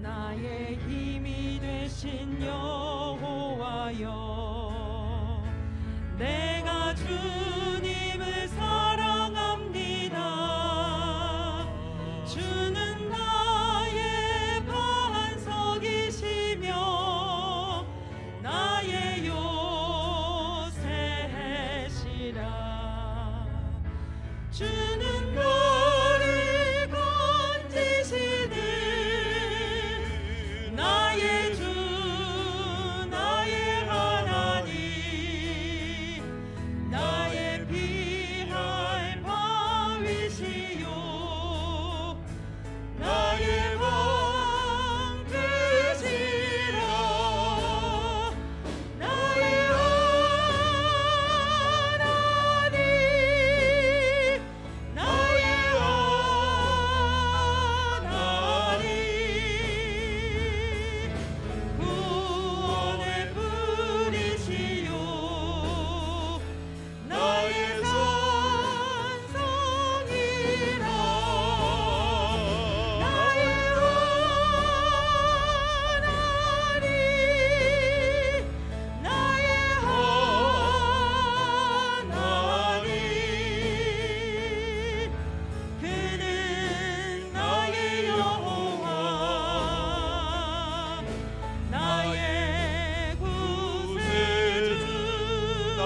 나의 힘이 되신 여호와여, 내가 주님을 사랑합니다. 주는 나의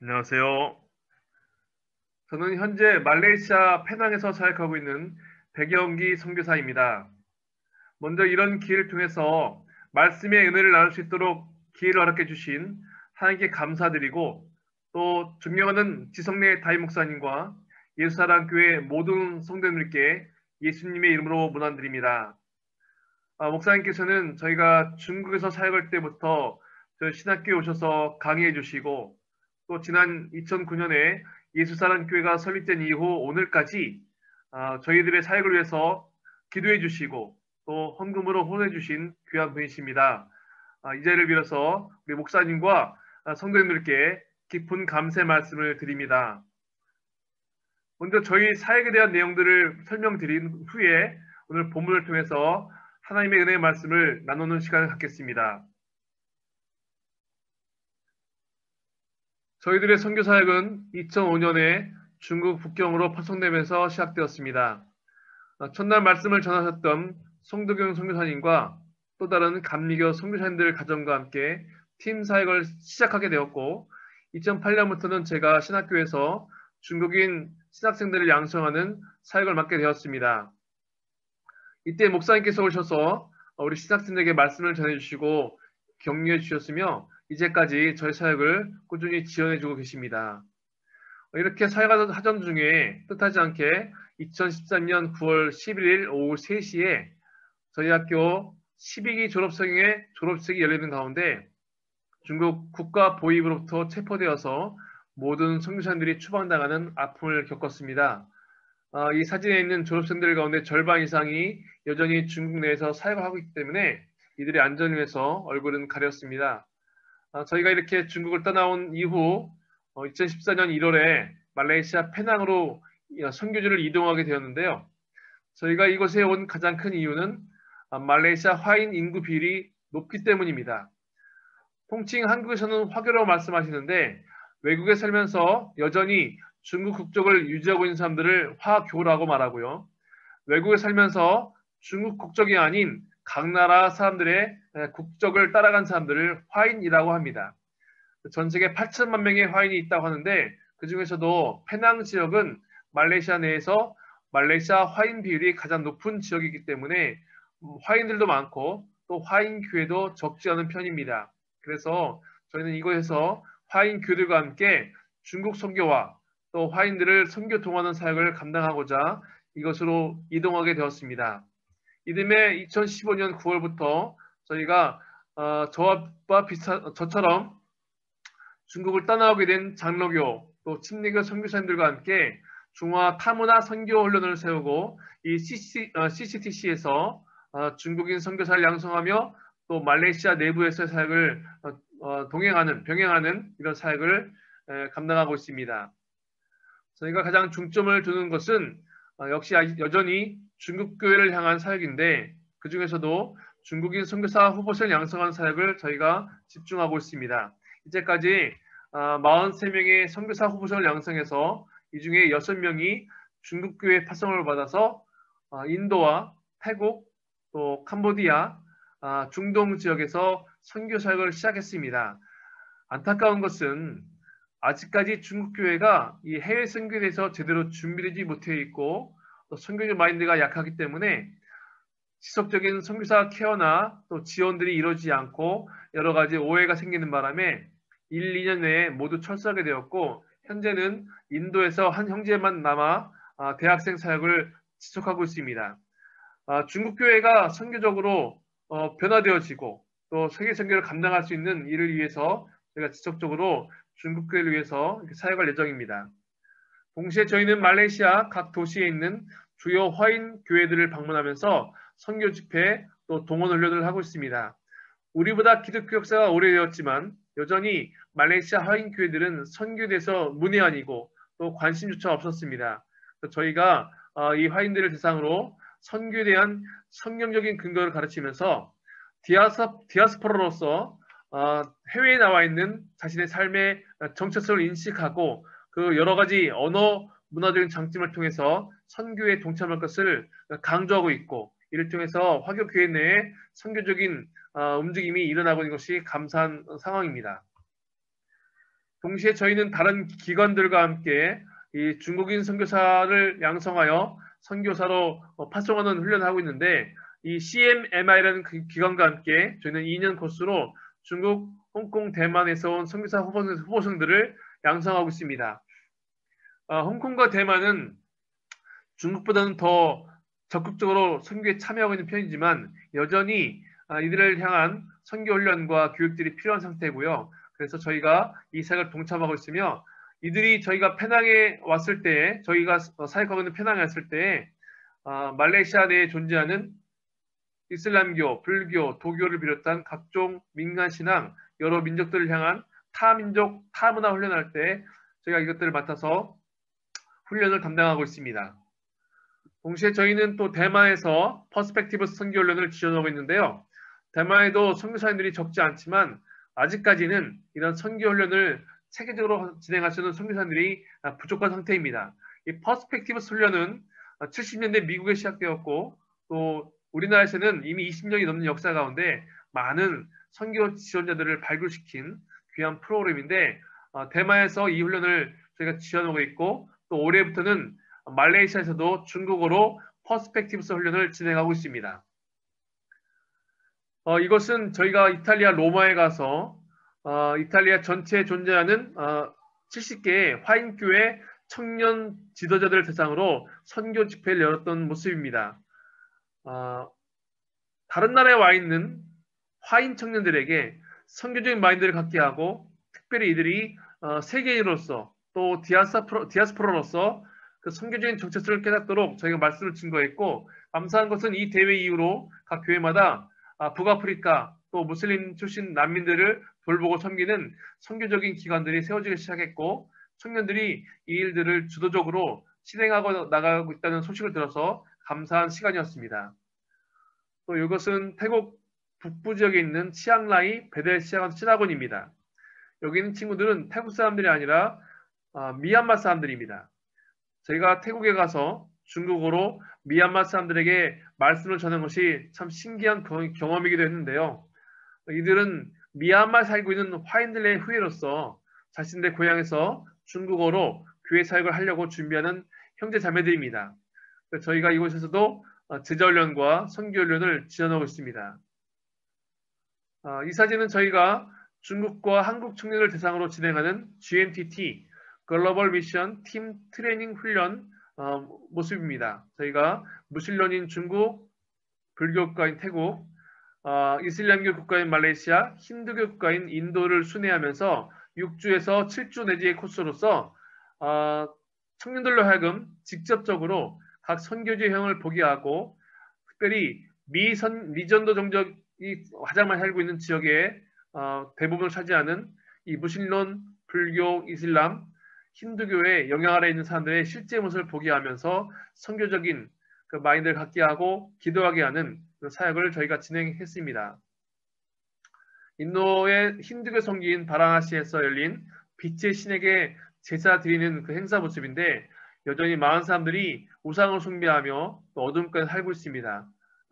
안녕하세요. 저는 현재 말레이시아 페낭에서 사역하고 있는 백영기 선교사입니다. 먼저 이런 기회를 통해서 말씀의 은혜를 나눌 수 있도록 기회를 허락해 주신 하나님께 감사드리고, 또 존경하는 지성래 다임 목사님과 예수사랑교회 모든 성도님들께 예수님의 이름으로 문안드립니다. 목사님께서는 저희가 중국에서 사역할 때부터 저희 신학교에 오셔서 강의해 주시고, 또 지난 2009년에 예수사랑교회가 설립된 이후 오늘까지 저희들의 사역을 위해서 기도해 주시고 또 헌금으로 후원해 주신 귀한 분이십니다. 이 자리를 빌어서 우리 목사님과 성도님들께 깊은 감사의 말씀을 드립니다. 먼저 저희 사역에 대한 내용들을 설명드린 후에 오늘 본문을 통해서 하나님의 은혜의 말씀을 나누는 시간을 갖겠습니다. 저희들의 선교 사역은 2005년에 중국 북경으로 파송되면서 시작되었습니다. 첫날 말씀을 전하셨던 송도경 선교사님과 또 다른 감리교 선교사님들 가정과 함께 팀 사역을 시작하게 되었고, 2008년부터는 제가 신학교에서 중국인 신학생들을 양성하는 사역을 맡게 되었습니다. 이때 목사님께서 오셔서 우리 신학생들에게 말씀을 전해주시고 격려해 주셨으며 이제까지 저희 사역을 꾸준히 지원해주고 계십니다. 이렇게 사역하던 중에 뜻하지 않게 2013년 9월 11일 오후 3시에 저희 학교 12기 졸업식이 열리는 가운데 중국 국가 보위부로부터 체포되어서 모든 선교사님들이 추방당하는 아픔을 겪었습니다. 이 사진에 있는 졸업생들 가운데 절반 이상이 여전히 중국 내에서 사역을 하고 있기 때문에 이들의 안전을 위해서 얼굴은 가렸습니다. 저희가 이렇게 중국을 떠나온 이후 2014년 1월에 말레이시아 페낭으로 선교지를 이동하게 되었는데요. 저희가 이곳에 온 가장 큰 이유는 말레이시아 화인 인구 비율이 높기 때문입니다. 통칭 한국에서는 화교라고 말씀하시는데, 외국에 살면서 여전히 중국 국적을 유지하고 있는 사람들을 화교라고 말하고요. 외국에 살면서 중국 국적이 아닌 각 나라 사람들의 국적을 따라간 사람들을 화인이라고 합니다. 전 세계 8천만 명의 화인이 있다고 하는데, 그 중에서도 페낭 지역은 말레이시아 내에서 말레이시아 화인 비율이 가장 높은 지역이기 때문에 화인들도 많고 또 화인 교회도 적지 않은 편입니다. 그래서 저희는 이곳에서 화인 교회들과 함께 중국 선교와 또 화인들을 선교 동하는 사역을 감당하고자 이것으로 이동하게 되었습니다. 이듬해 2015년 9월부터 저희가 저처럼 중국을 떠나오게 된 장로교 또 침례교 선교사님들과 함께 중화 타문화 선교 훈련을 세우고 이 CCTC에서 중국인 선교사를 양성하며 또 말레이시아 내부에서의 사역을 병행하는 이런 사역을 감당하고 있습니다. 저희가 가장 중점을 두는 것은 역시 여전히 중국 교회를 향한 사역인데, 그 중에서도 중국인 선교사 후보생을 양성한 사역을 저희가 집중하고 있습니다. 이제까지 43명의 선교사 후보생을 양성해서 이 중에 6명이 중국 교회 파송을 받아서 인도와 태국 또 캄보디아 중동 지역에서 선교 사역을 시작했습니다. 안타까운 것은 아직까지 중국 교회가 이 해외 선교에 대해서 제대로 준비되지 못해 있고 또 선교적 마인드가 약하기 때문에 지속적인 선교사 케어나 또 지원들이 이루어지지 않고 여러 가지 오해가 생기는 바람에 1, 2년 내에 모두 철수하게 되었고, 현재는 인도에서 한 형제만 남아 대학생 사역을 지속하고 있습니다. 중국 교회가 선교적으로 변화되어지고 또 세계 선교를 감당할 수 있는 일을 위해서 저희가 지속적으로 중국 교회를 위해서 사역할 예정입니다. 동시에 저희는 말레이시아 각 도시에 있는 주요 화인 교회들을 방문하면서 선교 집회 또 동원 훈련을 하고 있습니다. 우리보다 기독교 역사가 오래되었지만 여전히 말레이시아 화인 교회들은 선교에 대해서 문외한이고 또 관심조차 없었습니다. 저희가 이 화인들을 대상으로 선교에 대한 성경적인 근거를 가르치면서 디아스포라로서 해외에 나와 있는 자신의 삶의 정체성을 인식하고 그 여러 가지 언어 문화적인 장점을 통해서 선교에 동참할 것을 강조하고 있고, 이를 통해서 화교교회 내에 선교적인 움직임이 일어나고 있는 것이 감사한 상황입니다. 동시에 저희는 다른 기관들과 함께 이 중국인 선교사를 양성하여 선교사로 파송하는 훈련을 하고 있는데, 이 CMMI라는 그 기관과 함께 저희는 2년 코스로 중국, 홍콩, 대만에서 온 선교사 후보생들을 양성하고 있습니다. 홍콩과 대만은 중국보다는 더 적극적으로 선교에 참여하고 있는 편이지만 여전히 이들을 향한 선교 훈련과 교육들이 필요한 상태고요. 그래서 저희가 이 사역을 동참하고 있으며, 이들이 저희가 페낭에 왔을 때, 저희가 사역하고 있는 페낭에 왔을 때 말레이시아 내에 존재하는 이슬람교, 불교, 도교를 비롯한 각종 민간 신앙, 여러 민족들을 향한 타민족, 타문화 훈련할 때 저희가 이것들을 맡아서 훈련을 담당하고 있습니다. 동시에 저희는 또 대만에서 퍼스펙티브스 선교 훈련을 지원하고 있는데요. 대만에도 선교사님들이 적지 않지만 아직까지는 이런 선교 훈련을 체계적으로 진행할 수 있는 선교사님들이 부족한 상태입니다. 이 퍼스펙티브스 훈련은 70년대 미국에 시작되었고, 또 우리나라에서는 이미 20년이 넘는 역사 가운데 많은 선교 지원자들을 발굴시킨 귀한 프로그램인데, 대만에서 이 훈련을 저희가 지원하고 있고, 또 올해부터는 말레이시아에서도 중국어로 퍼스펙티브스 훈련을 진행하고 있습니다. 이것은 저희가 이탈리아 로마에 가서 이탈리아 전체에 존재하는 70개의 화인교회 청년 지도자들을 대상으로 선교 집회를 열었던 모습입니다. 다른 나라에 와 있는 화인 청년들에게 선교적인 마인드를 갖게 하고, 특별히 이들이 세계인으로서 또 디아스포라로서 그 선교적인 정체성을 깨닫도록 저희가 말씀을 증거했고, 감사한 것은 이 대회 이후로 각 교회마다 북아프리카 또 무슬림 출신 난민들을 돌보고 섬기는 선교적인 기관들이 세워지기 시작했고, 청년들이 이 일들을 주도적으로 실행하고 나가고 있다는 소식을 들어서 감사한 시간이었습니다. 또 이것은 태국 북부 지역에 있는 치앙라이 베델 신학원입니다. 여기 있는 친구들은 태국 사람들이 아니라 미얀마 사람들입니다. 저희가 태국에 가서 중국어로 미얀마 사람들에게 말씀을 전한 것이 참 신기한 경험이기도 했는데요. 이들은 미얀마에 살고 있는 화인들의 후예로서 자신들의 고향에서 중국어로 교회 사역을 하려고 준비하는 형제 자매들입니다. 저희가 이곳에서도 제자훈련과 선교훈련을 지원하고 있습니다. 이 사진은 저희가 중국과 한국 청년을 대상으로 진행하는 GMTT 글로벌 미션 팀 트레이닝 훈련 모습입니다. 저희가 무슬림인 중국, 불교 국가인 태국, 이슬람교 국가인 말레이시아, 힌두교 국가인 인도를 순회하면서 6주에서 7주 내지의 코스로서 청년들로 하여금 직접적으로 각 선교지 유형을 보게 하고, 특별히 미전도 종족이 가장 많이 살고 있는 지역에 대부분을 차지하는 이 무슬림, 불교, 이슬람, 힌두교의 영향 아래 있는 사람들의 실제 모습을 보게 하면서 선교적인 그 마인드를 갖게 하고 기도하게 하는 그 사역을 저희가 진행했습니다. 인도의 힌두교 성지인 바라나시에서 열린 빛의 신에게 제사 드리는 그 행사 모습인데, 여전히 많은 사람들이 우상을 숭배하며 또 어둠 가운데 살고 있습니다.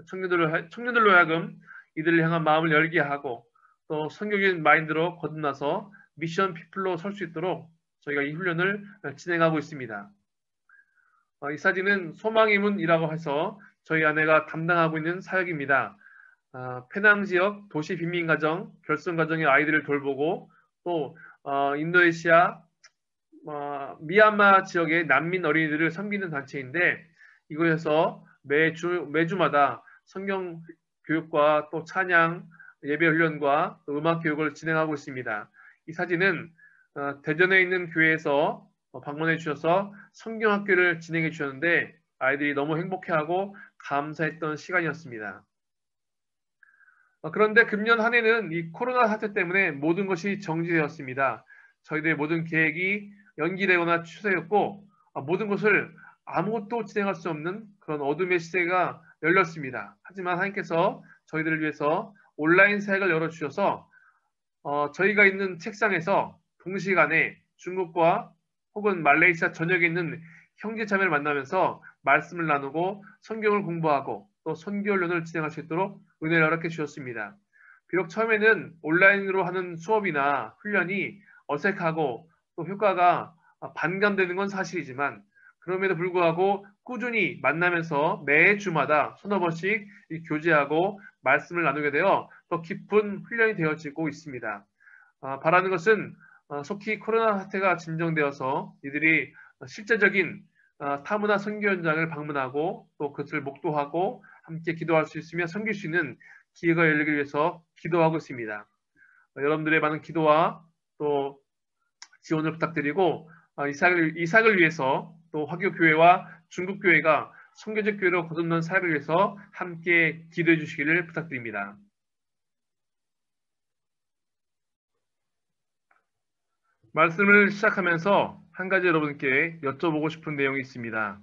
청년들로 하여금 이들을 향한 마음을 열게 하고 또 선교적인 마인드로 거듭나서 미션 피플로 설 수 있도록 저희가 이 훈련을 진행하고 있습니다. 이 사진은 소망의 문이라고 해서 저희 아내가 담당하고 있는 사역입니다. 페낭 지역 도시 빈민가정, 결손가정의 아이들을 돌보고 또 인도네시아, 미얀마 지역의 난민 어린이들을 섬기는 단체인데, 이곳에서 매주마다 성경 교육과 또 찬양, 예배 훈련과 또 음악 교육을 진행하고 있습니다. 이 사진은 대전에 있는 교회에서 방문해 주셔서 성경학교를 진행해 주셨는데 아이들이 너무 행복해하고 감사했던 시간이었습니다. 그런데 금년 한 해는 이 코로나 사태 때문에 모든 것이 정지되었습니다. 저희들의 모든 계획이 연기되거나 취소되었고, 모든 것을 아무것도 진행할 수 없는 그런 어둠의 시대가 열렸습니다. 하지만 하나님께서 저희들을 위해서 온라인 사역을 열어주셔서 저희가 있는 책상에서 동시간에 중국과 혹은 말레이시아 전역에 있는 형제자매를 만나면서 말씀을 나누고 성경을 공부하고 또 선교훈련을 진행할 수 있도록 은혜를 허락해 주셨습니다. 비록 처음에는 온라인으로 하는 수업이나 훈련이 어색하고 또 효과가 반감되는 건 사실이지만 그럼에도 불구하고 꾸준히 만나면서 매 주마다 서너 번씩 교제하고 말씀을 나누게 되어 더 깊은 훈련이 되어지고 있습니다. 바라는 것은 속히 코로나 사태가 진정되어서 이들이 실제적인 타문화 선교 현장을 방문하고 또 그것을 목도하고 함께 기도할 수 있으며 섬길 수 있는 기회가 열리기 위해서 기도하고 있습니다. 여러분들의 많은 기도와 또 지원을 부탁드리고 이삭을 위해서 또 화교교회와 중국교회가 선교적 교회로 거듭난 사역을 위해서 함께 기도해 주시기를 부탁드립니다. 말씀을 시작하면서 한 가지 여러분께 여쭤보고 싶은 내용이 있습니다.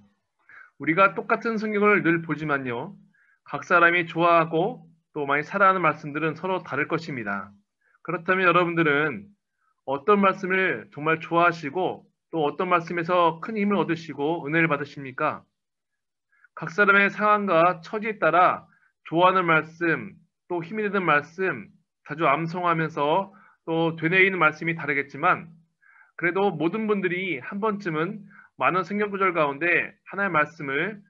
우리가 똑같은 성경을 늘 보지만요. 각 사람이 좋아하고 또 많이 사랑하는 말씀들은 서로 다를 것입니다. 그렇다면 여러분들은 어떤 말씀을 정말 좋아하시고 또 어떤 말씀에서 큰 힘을 얻으시고 은혜를 받으십니까? 각 사람의 상황과 처지에 따라 좋아하는 말씀, 또 힘이 되는 말씀, 자주 암송하면서 또 되뇌이는 말씀이 다르겠지만 그래도 모든 분들이 한 번쯤은 많은 성경 구절 가운데 하나의 말씀을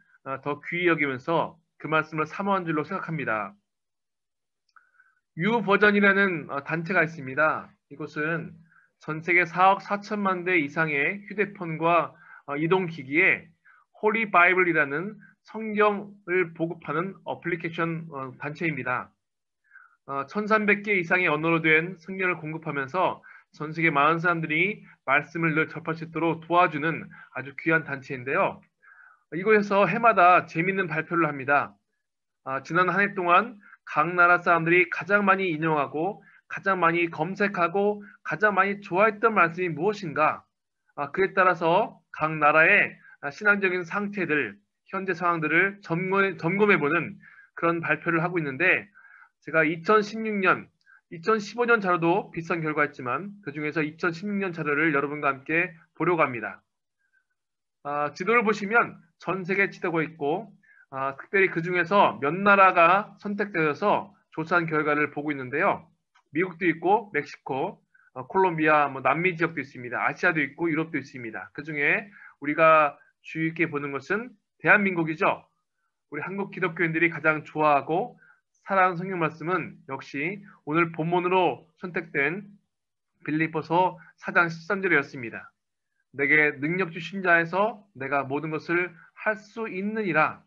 더 귀히 여기면서 그 말씀을 사모한 줄로 생각합니다. 유버전이라는 단체가 있습니다. 이곳은 전 세계 4억 4천만 대 이상의 휴대폰과 이동기기에 홀리 바이블이라는 성경을 보급하는 어플리케이션 단체입니다. 1300개 이상의 언어로 된 성경을 공급하면서 전 세계 많은 사람들이 말씀을 늘 접할 수 있도록 도와주는 아주 귀한 단체인데요. 이곳에서 해마다 재미있는 발표를 합니다. 지난 한 해 동안 각 나라 사람들이 가장 많이 인용하고 가장 많이 검색하고 가장 많이 좋아했던 말씀이 무엇인가? 그에 따라서 각 나라의 신앙적인 상태들, 현재 상황들을 점검해보는 그런 발표를 하고 있는데 제가 2016년, 2015년 자료도 비슷한 결과였지만 그 중에서 2016년 자료를 여러분과 함께 보려고 합니다. 지도를 보시면 전 세계 지도가 있고 특별히 그 중에서 몇 나라가 선택되어서 조사한 결과를 보고 있는데요. 미국도 있고 멕시코, 콜롬비아, 남미 지역도 있습니다. 아시아도 있고 유럽도 있습니다. 그 중에 우리가 주의 있게 보는 것은 대한민국이죠. 우리 한국 기독교인들이 가장 좋아하고 사랑하는 성경 말씀은 역시 오늘 본문으로 선택된 빌립보서 4장 13절이었습니다. 내게 능력 주신 자에서 내가 모든 것을 할 수 있느니라.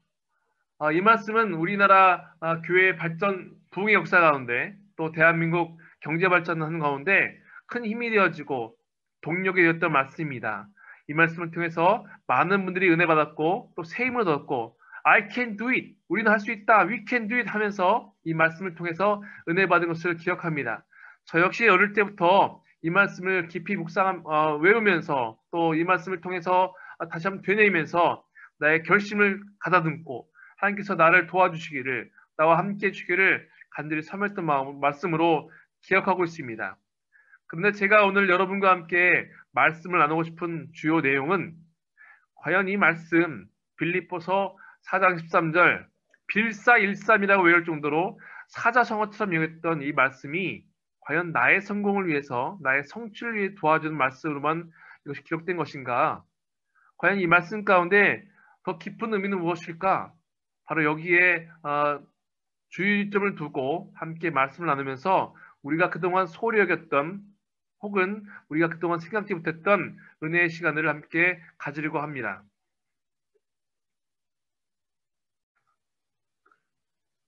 이 말씀은 우리나라 교회 발전 부흥의 역사 가운데 또 대한민국 경제 발전하는 가운데 큰 힘이 되어지고 동력이 되었던 말씀입니다. 이 말씀을 통해서 많은 분들이 은혜 받았고 또 새 힘을 얻었고 I can do it. 우리는 할 수 있다. We can do it 하면서 이 말씀을 통해서 은혜 받은 것을 기억합니다. 저 역시 어릴 때부터 이 말씀을 깊이 외우면서 또 이 말씀을 통해서 다시 한번 되뇌이면서 나의 결심을 가다듬고 하나님께서 나를 도와주시기를 나와 함께 해주기를 간절히 섬했던 말씀으로 기억하고 있습니다. 그런데 제가 오늘 여러분과 함께 말씀을 나누고 싶은 주요 내용은 과연 이 말씀 빌립보서 4장 13절 빌사일삼이라고 외울 정도로 사자성어처럼 여겼던 이 말씀이 과연 나의 성공을 위해서 나의 성취를 위해 도와주는 말씀으로만 이것이 기록된 것인가? 과연 이 말씀 가운데 더 깊은 의미는 무엇일까? 바로 여기에 주의점을 두고 함께 말씀을 나누면서 우리가 그동안 소홀히 여겼던 혹은 우리가 그동안 생각지 못했던 은혜의 시간을 함께 가지려고 합니다.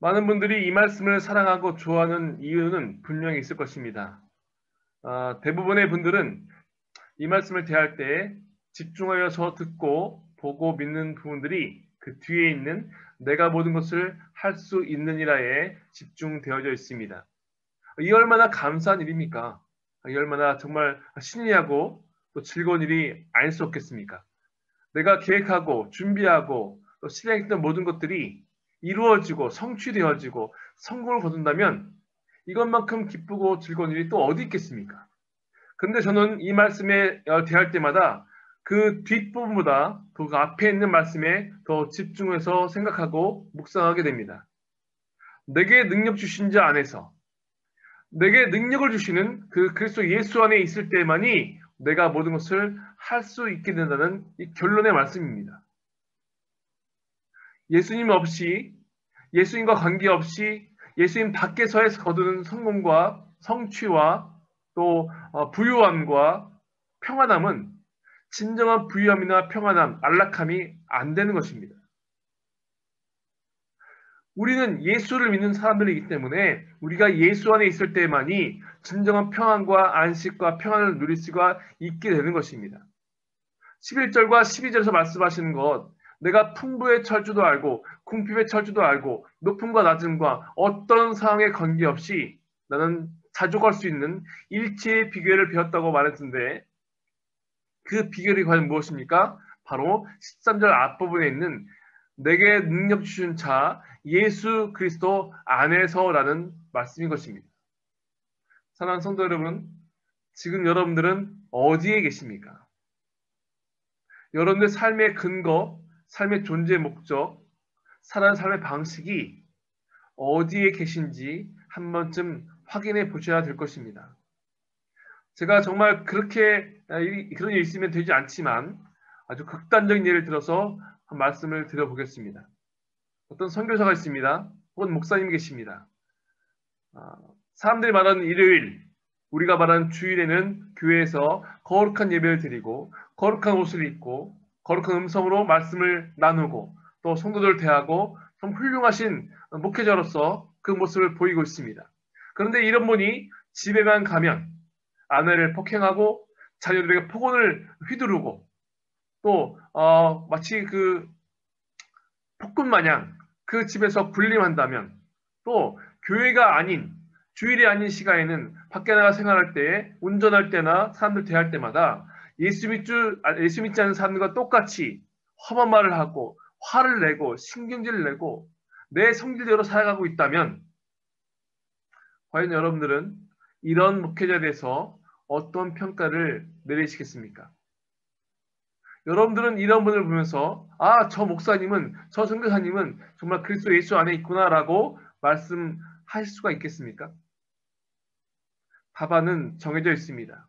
많은 분들이 이 말씀을 사랑하고 좋아하는 이유는 분명히 있을 것입니다. 대부분의 분들은 이 말씀을 대할 때 집중하여서 듣고 보고 믿는 부분들이 그 뒤에 있는 내가 모든 것을 할 수 있느니라에 집중되어져 있습니다. 이 얼마나 감사한 일입니까? 이 얼마나 정말 신기하고 또 즐거운 일이 아닐 수 없겠습니까? 내가 계획하고 준비하고 또 실행했던 모든 것들이 이루어지고 성취되어지고 성공을 거둔다면 이것만큼 기쁘고 즐거운 일이 또 어디 있겠습니까? 그런데 저는 이 말씀에 대할 때마다 그 뒷부분보다 그 앞에 있는 말씀에 더 집중해서 생각하고 묵상하게 됩니다. 내게 능력 주신 자 안에서 내게 능력을 주시는 그 그리스도 예수 안에 있을 때만이 내가 모든 것을 할 수 있게 된다는 이 결론의 말씀입니다. 예수님 없이, 예수님과 관계없이 예수님 밖에서의 거두는 성공과 성취와 또 부유함과 평안함은 진정한 부유함이나 평안함, 안락함이 안 되는 것입니다. 우리는 예수를 믿는 사람들이기 때문에 우리가 예수 안에 있을 때만이 진정한 평안과 안식과 평안을 누릴 수가 있게 되는 것입니다. 11절과 12절에서 말씀하시는 것, 내가 풍부의 철주도 알고 궁핍의 철주도 알고 높음과 낮음과 어떤 상황에 관계없이 나는 자족할 수 있는 일체의 비결을 배웠다고 말했는데 그 비결이 과연 무엇입니까? 바로 13절 앞부분에 있는 내게 능력 주신 자 예수 그리스도 안에서라는 말씀인 것입니다. 사랑하는 성도 여러분, 지금 여러분들은 어디에 계십니까? 여러분들 삶의 근거, 삶의 존재 목적, 살아가는 삶의 방식이 어디에 계신지 한 번쯤 확인해 보셔야 될 것입니다. 제가 정말 그렇게 그런 일이 있으면 되지 않지만 아주 극단적인 예를 들어서 한 말씀을 드려보겠습니다. 어떤 선교사가 있습니다. 혹은 목사님이 계십니다. 사람들이 말하는 일요일, 우리가 말하는 주일에는 교회에서 거룩한 예배를 드리고 거룩한 옷을 입고 거룩한 음성으로 말씀을 나누고 또 성도들 대하고 좀 훌륭하신 목회자로서 그 모습을 보이고 있습니다. 그런데 이런 분이 집에만 가면 아내를 폭행하고 자녀들에게 폭언을 휘두르고 또 마치 그 폭군 마냥 그 집에서 군림한다면 또 교회가 아닌 주일이 아닌 시간에는 밖에 나가 생활할 때 운전할 때나 사람들 대할 때마다 예수 믿지 않는 사람들과 똑같이 험한 말을 하고 화를 내고 신경질을 내고 내 성질대로 살아가고 있다면 과연 여러분들은 이런 목회자에 대해서 어떤 평가를 내리시겠습니까? 여러분들은 이런 분을 보면서 저 목사님은, 저 선교사님은 정말 그리스도 예수 안에 있구나라고 말씀하실 수가 있겠습니까? 답안은 정해져 있습니다.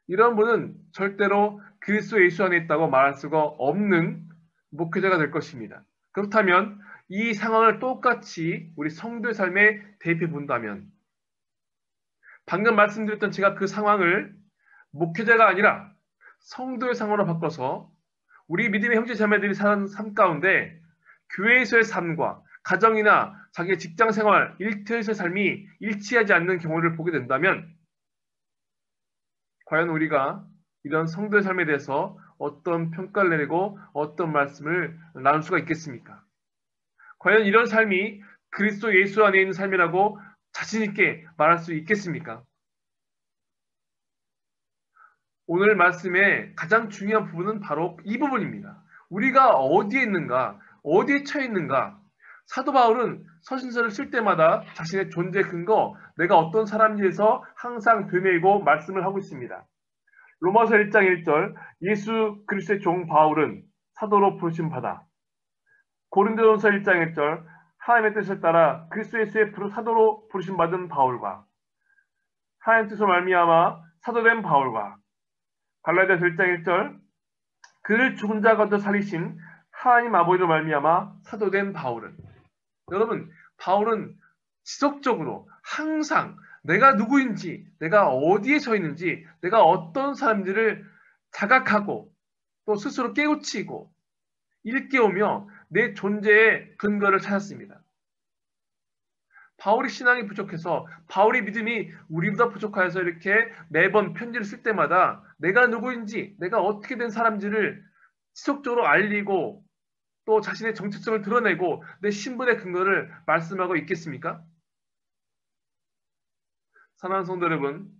이런 분은 절대로 그리스도 예수 안에 있다고 말할 수가 없는 목회자가 될 것입니다. 그렇다면 이 상황을 똑같이 우리 성도의 삶에 대입해 본다면 방금 말씀드렸던 제가 그 상황을 목회자가 아니라 성도의 상황으로 바꿔서 우리 믿음의 형제 자매들이 사는 삶 가운데 교회에서의 삶과 가정이나 자기의 직장 생활, 일터에서의 삶이 일치하지 않는 경우를 보게 된다면 과연 우리가 이런 성도의 삶에 대해서 어떤 평가를 내리고 어떤 말씀을 나눌 수가 있겠습니까? 과연 이런 삶이 그리스도 예수 안에 있는 삶이라고 자신 있게 말할 수 있겠습니까? 오늘 말씀의 가장 중요한 부분은 바로 이 부분입니다. 우리가 어디에 있는가, 어디에 처해 있는가. 사도 바울은 서신서를 쓸 때마다 자신의 존재 근거, 내가 어떤 사람인지에서 항상 되뇌이고 말씀을 하고 있습니다. 로마서 1장 1절 예수 그리스도의 종 바울은 사도로 부르심 받아. 고린도전서 1장 1절 하나님의 뜻을 따라 그리스도 예수의 사도로 부르심 받은 바울과 하나님의 뜻으로 말미암아 사도된 바울과 갈라디아서 1장 1절 그를 죽은 자 가운데 살리신 하나님 아버지로 말미암아 사도된 바울은 여러분 바울은 지속적으로 항상 내가 누구인지 내가 어디에 서 있는지 내가 어떤 사람들을 자각하고 또 스스로 깨우치고 일깨우며 내 존재의 근거를 찾았습니다. 바울의 신앙이 부족해서 바울의 믿음이 우리보다 부족하여서 이렇게 매번 편지를 쓸 때마다 내가 누구인지 내가 어떻게 된 사람인지를 지속적으로 알리고 또 자신의 정체성을 드러내고 내 신분의 근거를 말씀하고 있겠습니까? 사랑하는 성도 여러분,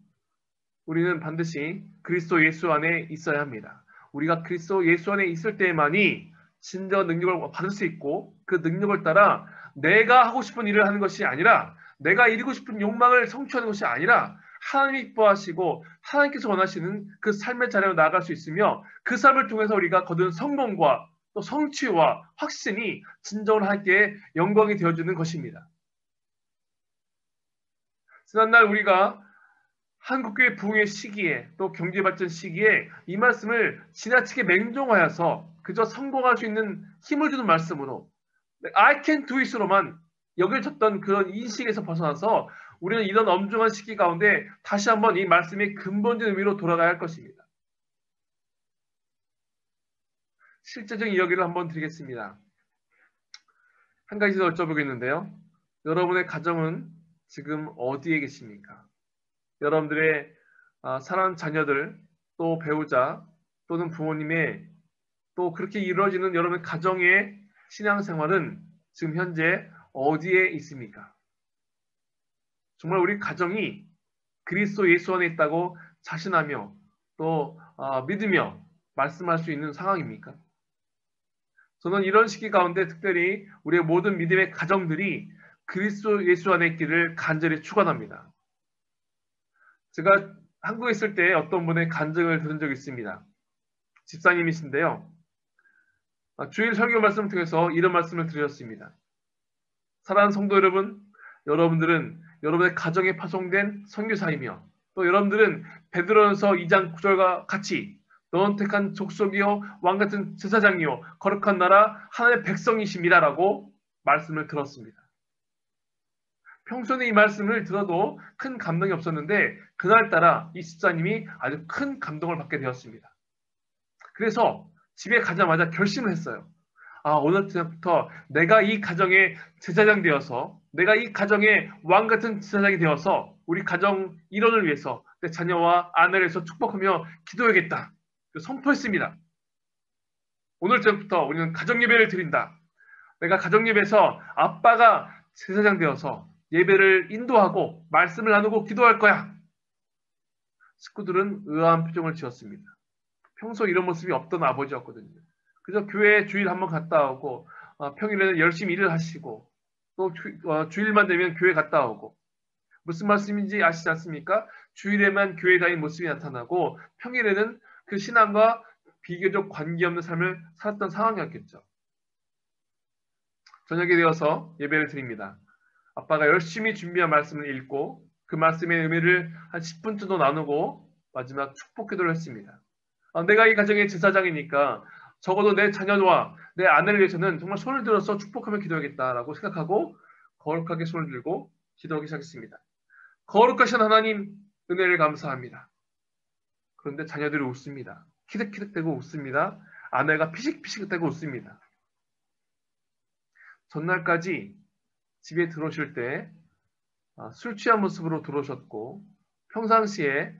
우리는 반드시 그리스도 예수 안에 있어야 합니다. 우리가 그리스도 예수 안에 있을 때만이 진정한 능력을 받을 수 있고 그 능력을 따라 내가 하고 싶은 일을 하는 것이 아니라 내가 이루고 싶은 욕망을 성취하는 것이 아니라 하나님이 기뻐하시고 하나님께서 원하시는 그 삶의 자리로 나아갈 수 있으며 그 삶을 통해서 우리가 거둔 성공과 또 성취와 확신이 진정으로 하나님께 영광이 되어주는 것입니다. 지난날 우리가 한국교회 부흥의 시기에 또 경제발전 시기에 이 말씀을 지나치게 맹종하여서 그저 성공할 수 있는 힘을 주는 말씀으로 I can do it으로만 여겨졌던 그런 인식에서 벗어나서 우리는 이런 엄중한 시기 가운데 다시 한번 이 말씀의 근본적인 의미로 돌아가야 할 것입니다. 실제적인 이야기를 한번 드리겠습니다. 한 가지 더 여쭤보겠는데요. 여러분의 가정은 지금 어디에 계십니까? 여러분들의 사랑하는 자녀들, 또 배우자, 또는 부모님의 또 그렇게 이루어지는 여러분의 가정의 신앙생활은 지금 현재 어디에 있습니까? 정말 우리 가정이 그리스도 예수 안에 있다고 자신하며 또 믿으며 말씀할 수 있는 상황입니까? 저는 이런 시기 가운데 특별히 우리의 모든 믿음의 가정들이 그리스도 예수 안에 있기를 간절히 축원합니다. 제가 한국에 있을 때 어떤 분의 간증을 들은 적이 있습니다. 집사님이신데요. 주일 설교 말씀을 통해서 이런 말씀을 드렸습니다. 사랑하는 성도 여러분, 여러분들은 여러분의 가정에 파송된 선교사이며 또 여러분들은 베드로전서 2장 9절과 같이 너는 택한 족속이요 왕같은 제사장이요 거룩한 나라 하나님의 백성이십니다라고 말씀을 들었습니다. 평소에 이 말씀을 들어도 큰 감동이 없었는데 그날따라 이 집사님이 아주 큰 감동을 받게 되었습니다. 그래서 집에 가자마자 결심을 했어요. 오늘부터 내가 이 가정의 제사장 되어서 내가 이 가정의 왕같은 제사장이 되어서 우리 가정 일원을 위해서 내 자녀와 아내를 위해서 축복하며 기도해야겠다. 선포했습니다. 오늘부터 우리는 가정예배를 드린다. 내가 가정예배에서 아빠가 제사장 되어서 예배를 인도하고 말씀을 나누고 기도할 거야. 식구들은 의아한 표정을 지었습니다. 평소 이런 모습이 없던 아버지였거든요. 그래서 교회에 주일 한번 갔다 오고 평일에는 열심히 일을 하시고 또 주일만 되면 교회 갔다 오고 무슨 말씀인지 아시지 않습니까? 주일에만 교회 다니는 모습이 나타나고 평일에는 그 신앙과 비교적 관계없는 삶을 살았던 상황이었겠죠. 저녁이 되어서 예배를 드립니다. 아빠가 열심히 준비한 말씀을 읽고 그 말씀의 의미를 한 10분 정도 나누고 마지막 축복 기도를 했습니다. 내가 이 가정의 제사장이니까 적어도 내 자녀와 내 아내를 위해서는 정말 손을 들어서 축복하며 기도하겠다라고 생각하고 거룩하게 손을 들고 기도하기 시작했습니다. 거룩하신 하나님 은혜를 감사합니다. 그런데 자녀들이 웃습니다. 키득키득대고 웃습니다. 아내가 피식피식대고 웃습니다. 전날까지 집에 들어오실 때 술 취한 모습으로 들어오셨고 평상시에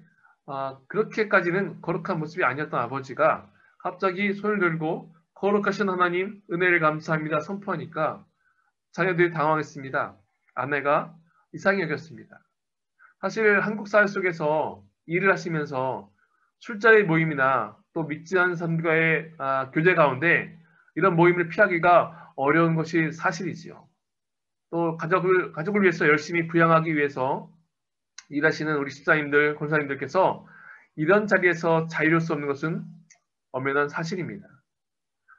그렇게까지는 거룩한 모습이 아니었던 아버지가 갑자기 손을 들고 거룩하신 하나님 은혜를 감사합니다 선포하니까 자녀들이 당황했습니다. 아내가 이상히 여겼습니다. 사실 한국 사회 속에서 일을 하시면서 술자리 모임이나 또 믿지 않는 사람과의 교제 가운데 이런 모임을 피하기가 어려운 것이 사실이지요. 또 가족을 위해서 열심히 부양하기 위해서 일하시는 우리 집사님들, 권사님들께서 이런 자리에서 자유로울 수 없는 것은 엄연한 사실입니다.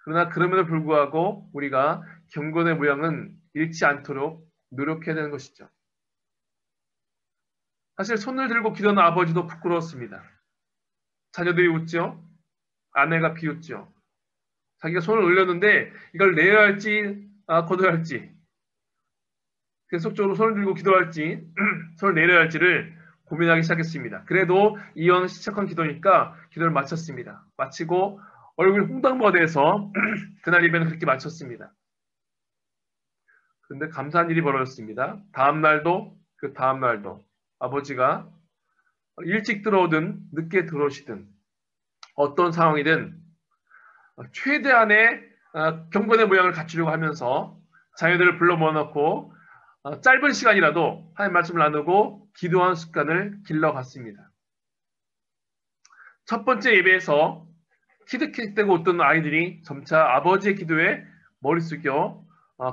그러나 그럼에도 불구하고 우리가 경건의 모양은 잃지 않도록 노력해야 되는 것이죠. 사실 손을 들고 기도하는 아버지도 부끄러웠습니다. 자녀들이 웃죠. 아내가 비웃죠. 자기가 손을 올렸는데 이걸 내야 할지 거둬야 할지 계속적으로 손을 들고 기도할지 손을 내려야 할지를 고민하기 시작했습니다. 그래도 이왕 시작한 기도니까 기도를 마쳤습니다. 마치고 얼굴이 홍당무가 돼서 그날 예배는 그렇게 마쳤습니다. 그런데 감사한 일이 벌어졌습니다. 다음날도 그 다음날도 아버지가 일찍 들어오든 늦게 들어오시든 어떤 상황이든 최대한의 경건의 모양을 갖추려고 하면서 자녀들을 불러 모아놓고 짧은 시간이라도 하나님 말씀을 나누고 기도하는 습관을 길러갔습니다. 첫 번째 예배에서 키득키득대고 웃던 아이들이 점차 아버지의 기도에 머리 숙여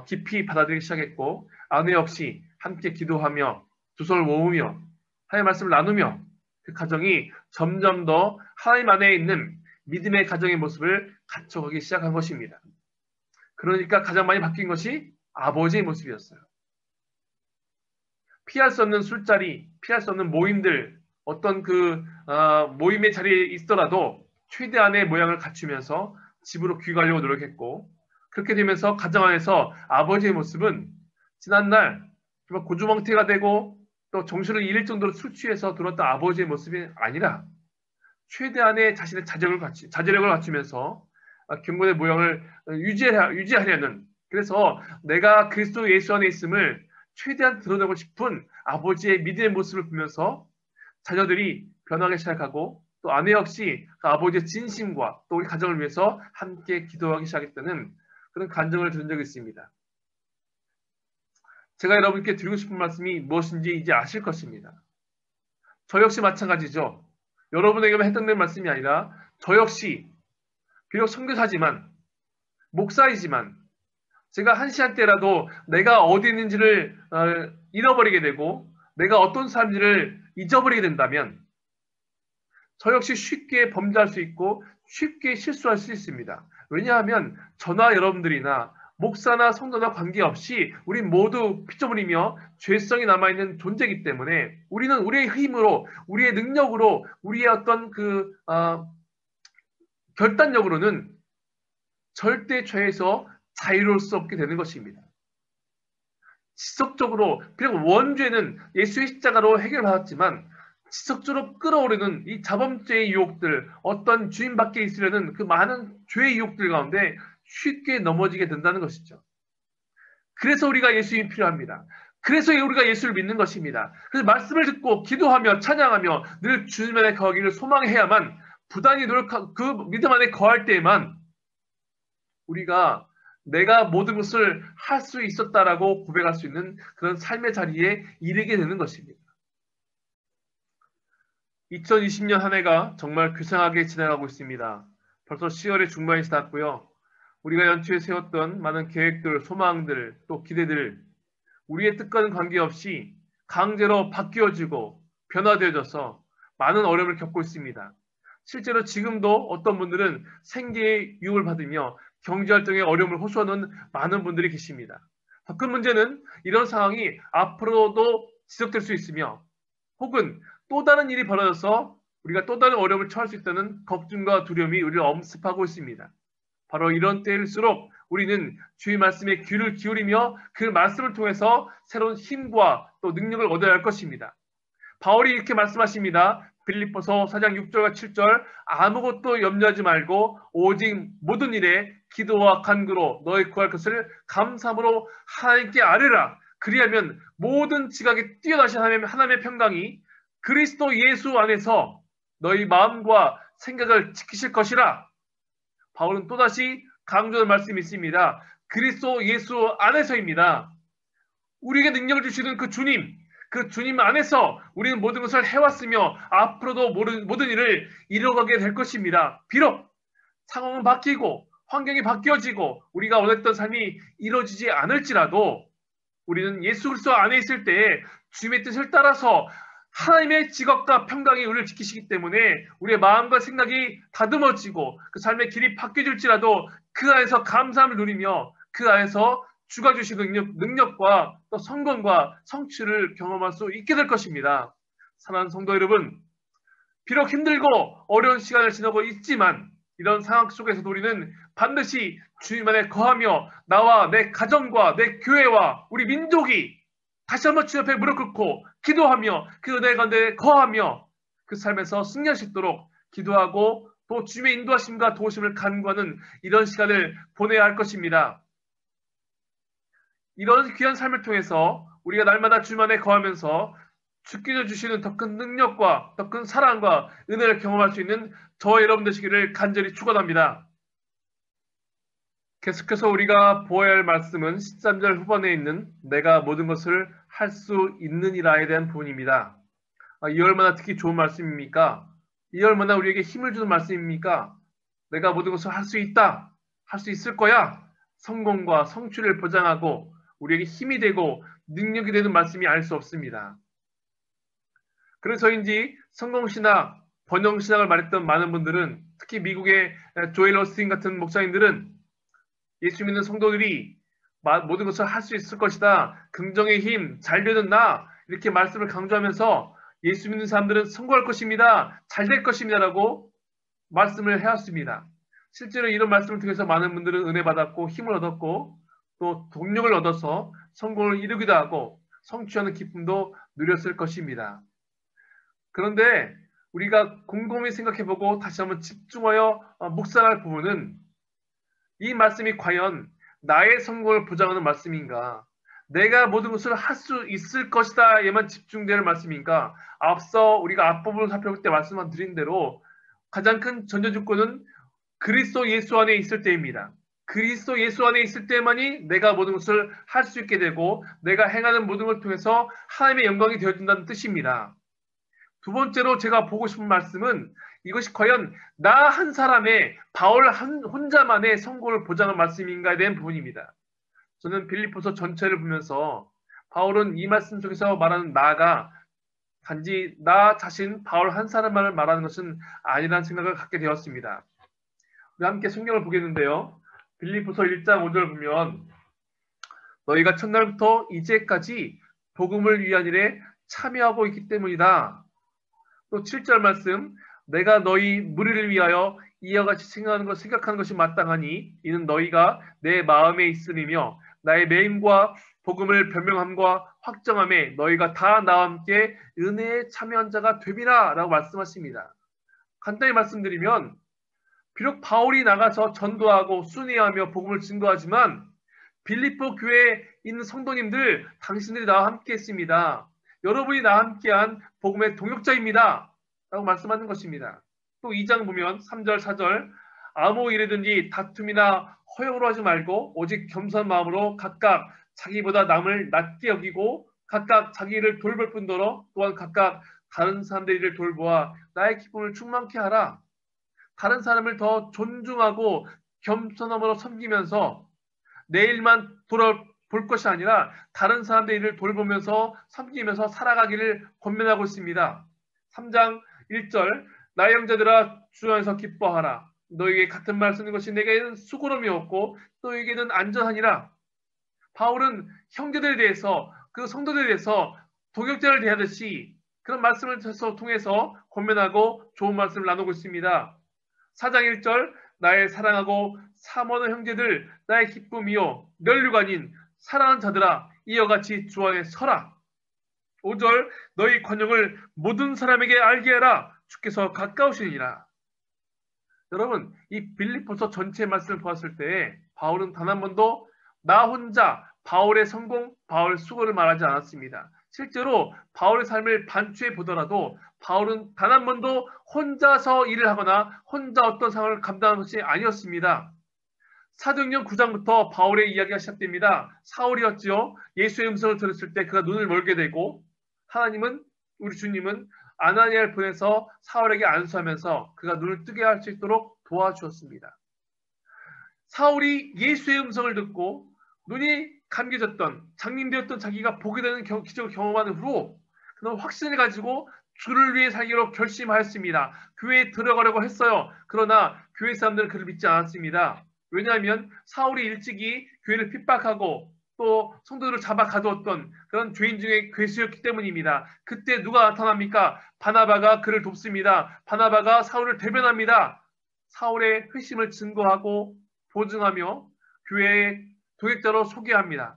깊이 받아들이기 시작했고 아내 역시 함께 기도하며 두 손을 모으며 하나님의 말씀을 나누며 그 가정이 점점 더 하나님 안에 있는 믿음의 가정의 모습을 갖춰가기 시작한 것입니다. 그러니까 가장 많이 바뀐 것이 아버지의 모습이었어요. 피할 수 없는 술자리, 피할 수 없는 모임들, 어떤 모임의 자리에 있더라도 최대한의 모양을 갖추면서 집으로 귀가하려고 노력했고, 그렇게 되면서 가정 안에서 아버지의 모습은 지난날 정말 고주망태가 되고 또 정신을 잃을 정도로 술 취해서 들었던 아버지의 모습이 아니라 최대한의 자신의 자제력을 갖추면서 경건의 모양을 유지하려는, 그래서 내가 그리스도 예수 안에 있음을 최대한 드러내고 싶은 아버지의 믿음의 모습을 보면서 자녀들이 변하기 시작하고 또 아내 역시 그 아버지의 진심과 또 우리 가정을 위해서 함께 기도하기 시작했다는 그런 간증을 들은 적이 있습니다. 제가 여러분께 드리고 싶은 말씀이 무엇인지 이제 아실 것입니다. 저 역시 마찬가지죠. 여러분에게만 해당되는 말씀이 아니라 저 역시 비록 선교사지만 목사이지만 제가 한 시간대라도 내가 어디 있는지를 잃어버리게 되고 내가 어떤 사람인지를 잊어버리게 된다면 저 역시 쉽게 범죄할 수 있고 쉽게 실수할 수 있습니다. 왜냐하면 저나 여러분들이나 목사나 성도나 관계없이 우리 모두 피조물이며 죄성이 남아있는 존재이기 때문에 우리는 우리의 힘으로, 우리의 능력으로, 우리의 어떤 결단력으로는 절대 죄에서 자유로울 수 없게 되는 것입니다. 지속적으로, 비록 원죄는 예수의 십자가로 해결받았지만 지속적으로 끌어오르는 이 자범죄의 유혹들, 어떤 주인 밖에 있으려는 그 많은 죄의 유혹들 가운데 쉽게 넘어지게 된다는 것이죠. 그래서 우리가 예수님이 필요합니다. 그래서 우리가 예수를 믿는 것입니다. 그래서 말씀을 듣고 기도하며 찬양하며 늘 주님 안에 거하기를 소망해야만, 부단히 노력하고 그 믿음 안에 거할 때에만 우리가 내가 모든 것을 할 수 있었다라고 고백할 수 있는 그런 삶의 자리에 이르게 되는 것입니다. 2020년 한 해가 정말 괴상하게 지나가고 있습니다. 벌써 10월의 중반이 지났고요. 우리가 연초에 세웠던 많은 계획들, 소망들, 또 기대들, 우리의 뜻과는 관계없이 강제로 바뀌어지고 변화되어져서 많은 어려움을 겪고 있습니다. 실제로 지금도 어떤 분들은 생계의 유혹을 받으며 경제활동에 어려움을 호소하는 많은 분들이 계십니다. 더 큰 문제는 이런 상황이 앞으로도 지속될 수 있으며 혹은 또 다른 일이 벌어져서 우리가 또 다른 어려움을 처할 수 있다는 걱정과 두려움이 우리를 엄습하고 있습니다. 바로 이런 때일수록 우리는 주의 말씀에 귀를 기울이며 그 말씀을 통해서 새로운 힘과 또 능력을 얻어야 할 것입니다. 바울이 이렇게 말씀하십니다. 빌립보서 4장 6절과 7절, 아무것도 염려하지 말고 오직 모든 일에 기도와 간구로 너희 구할 것을 감사함으로 하나님께 아뢰라. 그리하면 모든 지각에 뛰어나신 하나님의 평강이 그리스도 예수 안에서 너희 마음과 생각을 지키실 것이라. 바울은 또다시 강조하는 말씀이 있습니다. 그리스도 예수 안에서입니다. 우리에게 능력을 주시는 그 주님 안에서 우리는 모든 것을 해왔으며 앞으로도 모든 일을 이뤄가게 될 것입니다. 비록 상황은 바뀌고 환경이 바뀌어지고 우리가 원했던 삶이 이루어지지 않을지라도 우리는 예수 그리스도 안에 있을 때 주님의 뜻을 따라서 하나님의 직업과 평강이 우리를 지키시기 때문에 우리의 마음과 생각이 다듬어지고 그 삶의 길이 바뀌어질지라도 그 안에서 감사함을 누리며 그 안에서 주가 주시는 능력과 또 성공과 성취를 경험할 수 있게 될 것입니다. 사랑하는 성도 여러분, 비록 힘들고 어려운 시간을 지나고 있지만 이런 상황 속에서도 우리는 반드시 주님 안에 거하며 나와 내 가정과 내 교회와 우리 민족이 다시 한번 주님 앞에 무릎 꿇고 기도하며 그 은혜 가운데 거하며 그 삶에서 승리할 수 있도록 기도하고 또 주님의 인도하심과 도우심을 간구하는 이런 시간을 보내야 할 것입니다. 이런 귀한 삶을 통해서 우리가 날마다 주님 안에 거하면서 주께서 주시는 더 큰 능력과 더 큰 사랑과 은혜를 경험할 수 있는 저와 여러분 되시기를 간절히 축원합니다. 계속해서 우리가 보아야 할 말씀은 13절 후반에 있는 내가 모든 것을 할 수 있느니라에 대한 부분입니다. 이 얼마나 특히 좋은 말씀입니까? 이 얼마나 우리에게 힘을 주는 말씀입니까? 내가 모든 것을 할 수 있다, 할 수 있을 거야. 성공과 성취를 보장하고 우리에게 힘이 되고 능력이 되는 말씀이 알 수 없습니다. 그래서인지 성공신학, 번영신학을 말했던 많은 분들은 특히 미국의 조엘 오스틴 같은 목사님들은 예수 믿는 성도들이 모든 것을 할 수 있을 것이다. 긍정의 힘, 잘 되는 나, 이렇게 말씀을 강조하면서 예수 믿는 사람들은 성공할 것입니다. 잘 될 것입니다라고 말씀을 해왔습니다. 실제로 이런 말씀을 통해서 많은 분들은 은혜 받았고 힘을 얻었고 또 동력을 얻어서 성공을 이루기도 하고 성취하는 기쁨도 누렸을 것입니다. 그런데 우리가 곰곰이 생각해보고 다시 한번 집중하여 묵상할 부분은 이 말씀이 과연 나의 성공을 보장하는 말씀인가? 내가 모든 것을 할 수 있을 것이다에만 집중되는 말씀인가? 앞서 우리가 앞부분을 살펴볼 때 말씀드린 대로 가장 큰 전제조건은 그리스도 예수 안에 있을 때입니다. 그리스도 예수 안에 있을 때만이 내가 모든 것을 할 수 있게 되고 내가 행하는 모든 걸 통해서 하나님의 영광이 되어진다는 뜻입니다. 두 번째로 제가 보고 싶은 말씀은 이것이 과연 나 한 사람의 바울 혼자만의 성공을 보장한 말씀인가에 대한 부분입니다. 저는 빌립보서 전체를 보면서 바울은 이 말씀 속에서 말하는 나가 단지 나 자신 바울 한 사람만을 말하는 것은 아니라는 생각을 갖게 되었습니다. 우리 함께 성경을 보겠는데요. 빌립보서 1장 5절 보면 너희가 첫날부터 이제까지 복음을 위한 일에 참여하고 있기 때문이다. 또 7절 말씀 내가 너희 무리를 위하여 이와 같이 생각하는 것이 마땅하니 이는 너희가 내 마음에 있음이며 나의 매임과 복음을 변명함과 확정함에 너희가 다 나와 함께 은혜에 참여한 자가 됨이라 라고 말씀하십니다. 간단히 말씀드리면 비록 바울이 나가서 전도하고 순회하며 복음을 증거하지만 빌립보 교회에 있는 성도님들 당신들이 나와 함께 했습니다. 여러분이 나와 함께한 복음의 동역자입니다. 라고 말씀하는 것입니다. 또 2장 보면 3절 4절 아무 일이든지 다툼이나 허용으로 하지 말고 오직 겸손한 마음으로 각각 자기보다 남을 낮게 여기고 각각 자기 일을 돌볼 뿐더러 또한 각각 다른 사람들의 일을 돌보아 나의 기쁨을 충만케 하라. 다른 사람을 더 존중하고 겸손함으로 섬기면서 내 일만 돌아볼 것이 아니라 다른 사람들의 일을 돌보면서 섬기면서 살아가기를 권면하고 있습니다. 3장 1절 나의 형제들아 주 안에서 기뻐하라. 너에게 같은 말 쓰는 것이 내게는 수고로움이 없고 너에게는 안전하니라. 바울은 형제들에 대해서 그 성도들에 대해서 동역자를 대하듯이 그런 말씀을 통해서 권면하고 좋은 말씀을 나누고 있습니다. 4장 1절 나의 사랑하고 사모하는 형제들 나의 기쁨이요 면류가 아닌 사랑하는 자들아 이와 같이 주 안에 서라. 5절 너희 관용을 모든 사람에게 알게 하라. 주께서 가까우시니라. 여러분 이 빌립보서 전체 말씀을 보았을 때 바울은 단 한 번도 나 혼자 바울의 성공, 바울의 수고를 말하지 않았습니다. 실제로 바울의 삶을 반추해 보더라도 바울은 단 한 번도 혼자서 일을 하거나 혼자 어떤 상황을 감당하는 것이 아니었습니다. 사도행전 9장부터 바울의 이야기가 시작됩니다. 사울이었지요. 예수의 음성을 들었을 때 그가 눈을 멀게 되고 하나님은 우리 주님은 아나니아를 보내서 사울에게 안수하면서 그가 눈을 뜨게 할 수 있도록 도와주었습니다. 사울이 예수의 음성을 듣고 눈이 감겨졌던 장님되었던 자기가 보게 되는 기적을 경험한 후로 그는 확신을 가지고 주를 위해 살기로 결심하였습니다. 교회에 들어가려고 했어요. 그러나 교회 사람들은 그를 믿지 않았습니다. 왜냐하면 사울이 일찍이 교회를 핍박하고 또 성도들을 잡아 가두었던 그런 죄인 중에 괴수였기 때문입니다. 그때 누가 나타납니까? 바나바가 그를 돕습니다. 바나바가 사울을 대변합니다. 사울의 회심을 증거하고 보증하며 교회의 동역자로 소개합니다.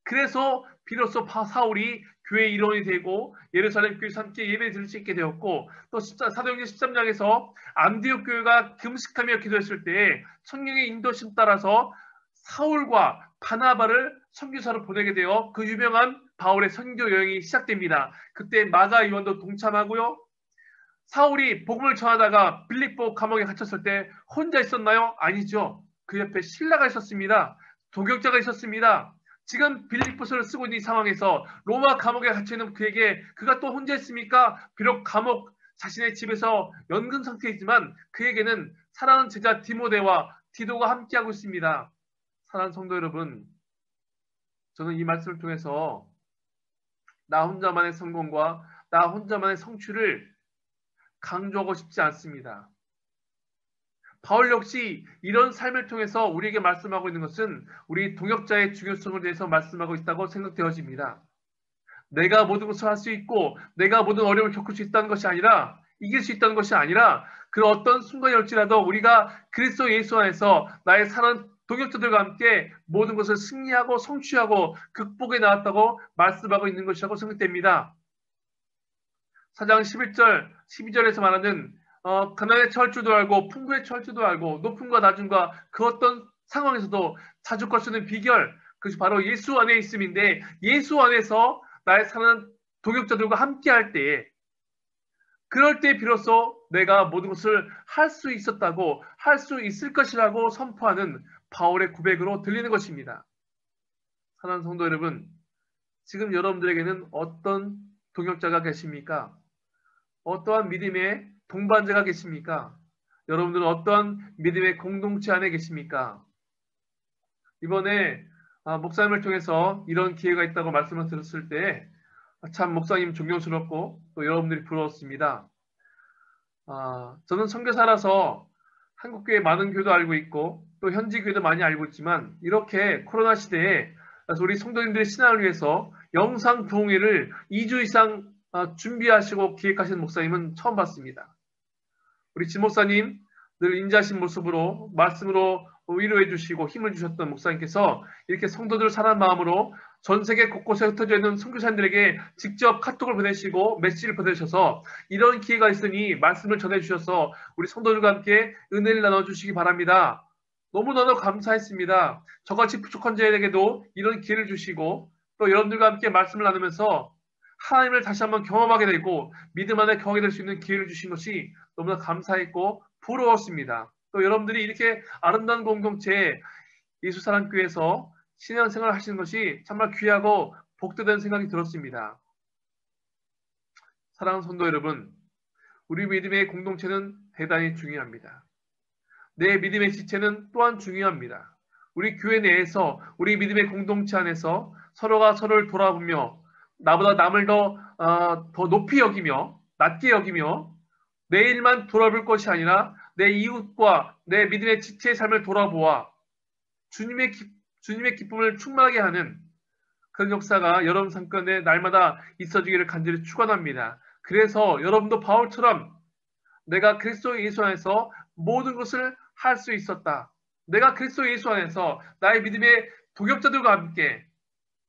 그래서 비로소 사울이 교회의 일원이 되고 예루살렘 교회에서 함께 예배 드릴 수 있게 되었고 또 사도행전 13장에서 안디옥 교회가 금식하며 기도했을 때 성령의 인도심 따라서 사울과 바나바를 선교사로 보내게 되어 그 유명한 바울의 선교 여행이 시작됩니다. 그때 마가 요한도 동참하고요. 사울이 복음을 전하다가 빌립보 감옥에 갇혔을 때 혼자 있었나요? 아니죠. 그 옆에 신라가 있었습니다. 동역자가 있었습니다. 지금 빌립보서를 쓰고 있는 이 상황에서 로마 감옥에 갇혀있는 그에게 그가 또 혼자 있습니까? 비록 감옥 자신의 집에서 연금 상태이지만 그에게는 사랑하는 제자 디모데와 디도가 함께하고 있습니다. 사랑하는 성도 여러분, 저는 이 말씀을 통해서 나 혼자만의 성공과 나 혼자만의 성취를 강조하고 싶지 않습니다. 바울 역시 이런 삶을 통해서 우리에게 말씀하고 있는 것은 우리 동역자의 중요성에 대해서 말씀하고 있다고 생각되어집니다. 내가 모든 것을 할 수 있고 내가 모든 어려움을 겪을 수 있다는 것이 아니라 이길 수 있다는 것이 아니라 그 어떤 순간이 올지라도 우리가 그리스도 예수 안에서 나의 사랑 동역자들과 함께 모든 것을 승리하고 성취하고 극복해 나왔다고 말씀하고 있는 것이라고 생각됩니다. 4장 11절, 12절에서 말하는 가난에 처할 줄도 알고 풍부에 처할 줄도 알고 높음과 낮음과 그 어떤 상황에서도 자족할 수 있는 비결, 그것이 바로 예수 안에 있음인데 예수 안에서 나의 사랑하는 동역자들과 함께 할 때에 그럴 때 비로소 내가 모든 것을 할 수 있었다고 할 수 있을 것이라고 선포하는 바울의 고백으로 들리는 것입니다. 사랑하는 성도 여러분, 지금 여러분들에게는 어떤 동역자가 계십니까? 어떠한 믿음의 동반자가 계십니까? 여러분들은 어떠한 믿음의 공동체 안에 계십니까? 이번에 목사님을 통해서 이런 기회가 있다고 말씀을 들었을 때 참 목사님 존경스럽고 또 여러분들이 부러웠습니다. 저는 선교사라서 한국교회 많은 교회도 알고 있고 또 현지 교회도 많이 알고 있지만 이렇게 코로나 시대에 우리 성도님들의 신앙을 위해서 영상 동회를 2주 이상 준비하시고 기획하신 목사님은 처음 봤습니다. 우리 진 목사님 늘 인자하신 모습으로 말씀으로 위로해 주시고 힘을 주셨던 목사님께서 이렇게 성도들을 사랑하는 마음으로 전 세계 곳곳에 흩어져 있는 선교사님들에게 직접 카톡을 보내시고 메시지를 보내셔서 이런 기회가 있으니 말씀을 전해 주셔서 우리 성도들과 함께 은혜를 나눠주시기 바랍니다. 너무너무 감사했습니다. 저같이 부족한 자에게도 이런 기회를 주시고 또 여러분들과 함께 말씀을 나누면서 하나님을 다시 한번 경험하게 되고 믿음 안에 경험하게 될 수 있는 기회를 주신 것이 너무나 감사했고 부러웠습니다. 또 여러분들이 이렇게 아름다운 공동체에 예수사랑교회에서 신앙생활을 하시는 것이 정말 귀하고 복되다는 생각이 들었습니다. 사랑하는 성도 여러분, 우리 믿음의 공동체는 대단히 중요합니다. 내 믿음의 지체는 또한 중요합니다. 우리 교회 내에서 우리 믿음의 공동체 안에서 서로가 서로를 돌아보며 나보다 남을 더 높이 여기며 낮게 여기며 내 일만 돌아볼 것이 아니라 내 이웃과 내 믿음의 지체의 삶을 돌아보아 주님의 기쁨을 충만하게 하는 그런 역사가 여러분 삶 가운데 날마다 있어지기를 간절히 축원합니다. 그래서 여러분도 바울처럼 내가 그리스도 예수 안에서 모든 것을 할 수 있었다. 내가 그리스도 예수 안에서 나의 믿음의 동역자들과 함께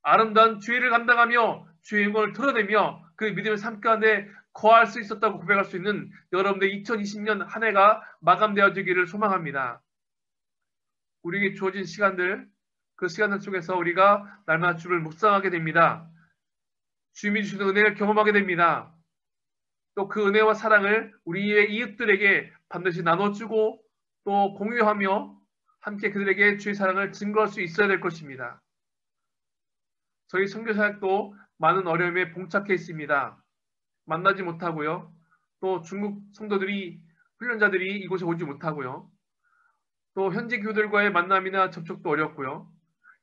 아름다운 주의를 감당하며 주의 영광을 드러내며 그 믿음의 삶 가운데 거할 수 있었다고 고백할 수 있는 여러분들 2020년 한 해가 마감되어지기를 소망합니다. 우리에게 주어진 시간들, 그 시간들 속에서 우리가 날마다 주를 묵상하게 됩니다. 주님이 주시는 은혜를 경험하게 됩니다. 또 그 은혜와 사랑을 우리의 이웃들에게 반드시 나눠주고 또 공유하며 함께 그들에게 주의 사랑을 증거할 수 있어야 될 것입니다. 저희 선교사역도 많은 어려움에 봉착해 있습니다. 만나지 못하고요. 또 중국 성도들이 훈련자들이 이곳에 오지 못하고요. 또 현지 교들과의 만남이나 접촉도 어렵고요.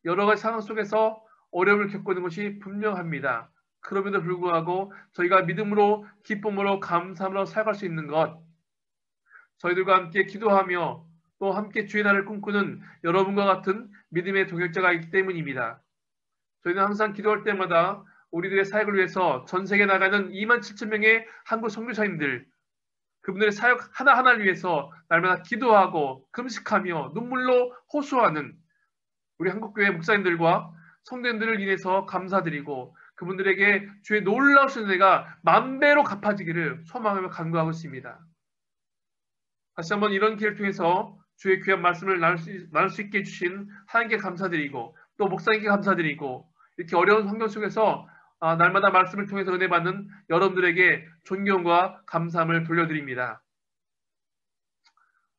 여러 가지 상황 속에서 어려움을 겪고 있는 것이 분명합니다. 그럼에도 불구하고 저희가 믿음으로 기쁨으로 감사함으로 살아갈 수 있는 것, 저희들과 함께 기도하며 또 함께 주의 날을 꿈꾸는 여러분과 같은 믿음의 동역자가 있기 때문입니다. 저희는 항상 기도할 때마다 우리들의 사역을 위해서 전 세계에 나가는 27,000명의 한국 선교사님들, 그분들의 사역 하나하나를 위해서 날마다 기도하고 금식하며 눈물로 호소하는 우리 한국교회 목사님들과 성도님들을 인해서 감사드리고 그분들에게 주의 놀라우신 은혜가 만배로 갚아지기를 소망하며 간구하고 있습니다. 다시 한번 이런 기회를 통해서 주의 귀한 말씀을 나눌 수 있게 해주신 하나님께 감사드리고 또 목사님께 감사드리고 이렇게 어려운 환경 속에서 날마다 말씀을 통해서 은혜 받는 여러분들에게 존경과 감사함을 돌려드립니다.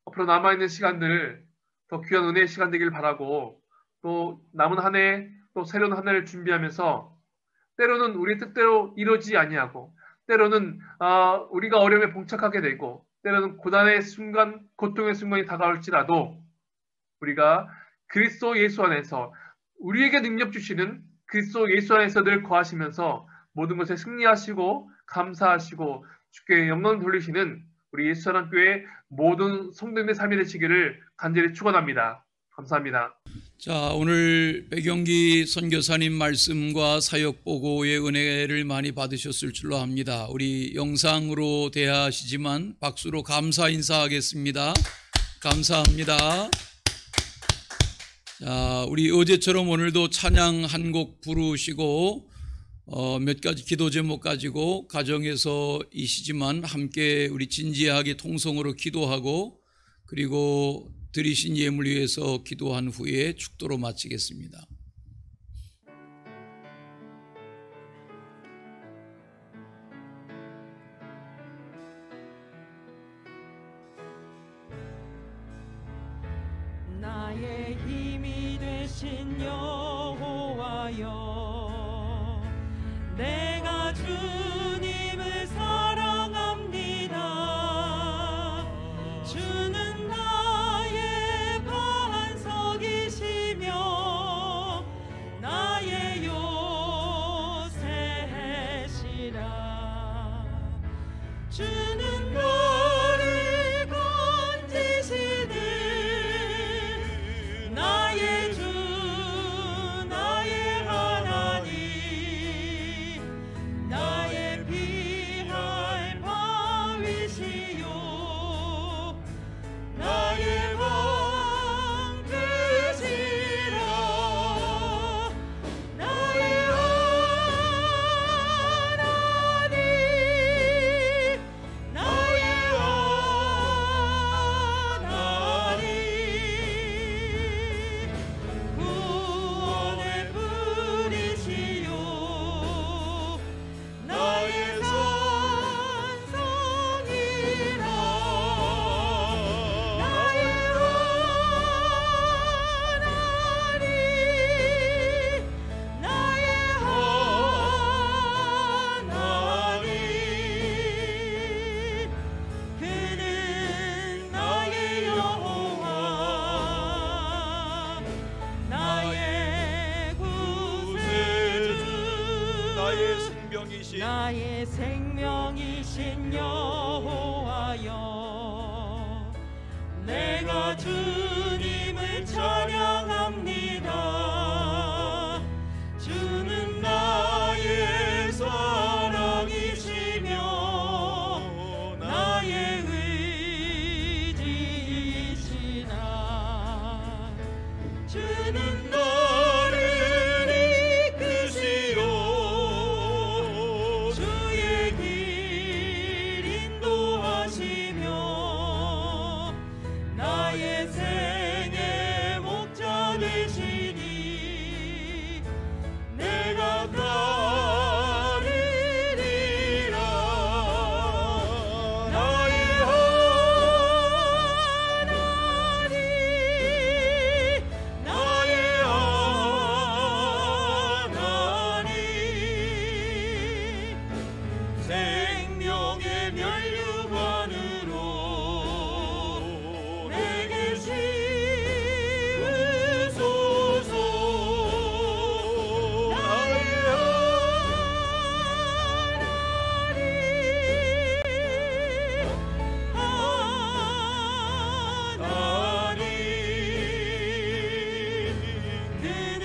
앞으로 남아있는 시간들 더 귀한 은혜의 시간 되길 바라고 또 남은 한 해 또 새로운 한 해를 준비하면서 때로는 우리 뜻대로 이루어지지 아니하고 때로는 우리가 어려움에 봉착하게 되고 때로는 고난의 순간, 고통의 순간이 다가올지라도 우리가 그리스도 예수 안에서 우리에게 능력 주시는 그리스도 예수 안에서 늘 거하시면서 모든 것에 승리하시고 감사하시고 주께 영광 돌리시는 우리 예수사랑교회 모든 성도님의 삶이 되시기를 간절히 축원합니다. 감사합니다. 자, 오늘 백영기 선교사님 말씀과 사역 보고의 은혜를 많이 받으셨을 줄로 합니다. 우리 영상으로 대하시지만 박수로 감사 인사하겠습니다. 감사합니다. 자, 우리 어제처럼 오늘도 찬양 한 곡 부르시고 몇 가지 기도 제목 가지고 가정에서이시지만 함께 우리 진지하게 통성으로 기도하고 그리고 드리신 예물 위해서 기도한 후에 축도로 마치겠습니다. 나의 힘이 되신 여호와여, 내가 주님을 사랑합니다. 주는 나의 반석이시며 나의 요새시라. 주는 나를 건지시는 나의 주, 나의 하나님, 나의 피할 바위시요 나의 왕 되시라. 나의 하나님, 나의 하나님, 구원의 뿌리시요 나의 산성이라. 나의 하나님, 나의 하나님, 그는 나의 여호와, 나의 구세주, 나의 생명이신 나의 생명이신 여호와여, 내가 주님을 찬양합니다. 주는 나의 사랑이시며 나의 의지이시라. 주는 나를 이끄시오 주의 길 인도하시며 나의 생의 목자 되시니 내가 따르리라. 나의 하나님, 나의 하나님, 생명의 면류관으로 내게 씌우소서. 나의 하나님, 그는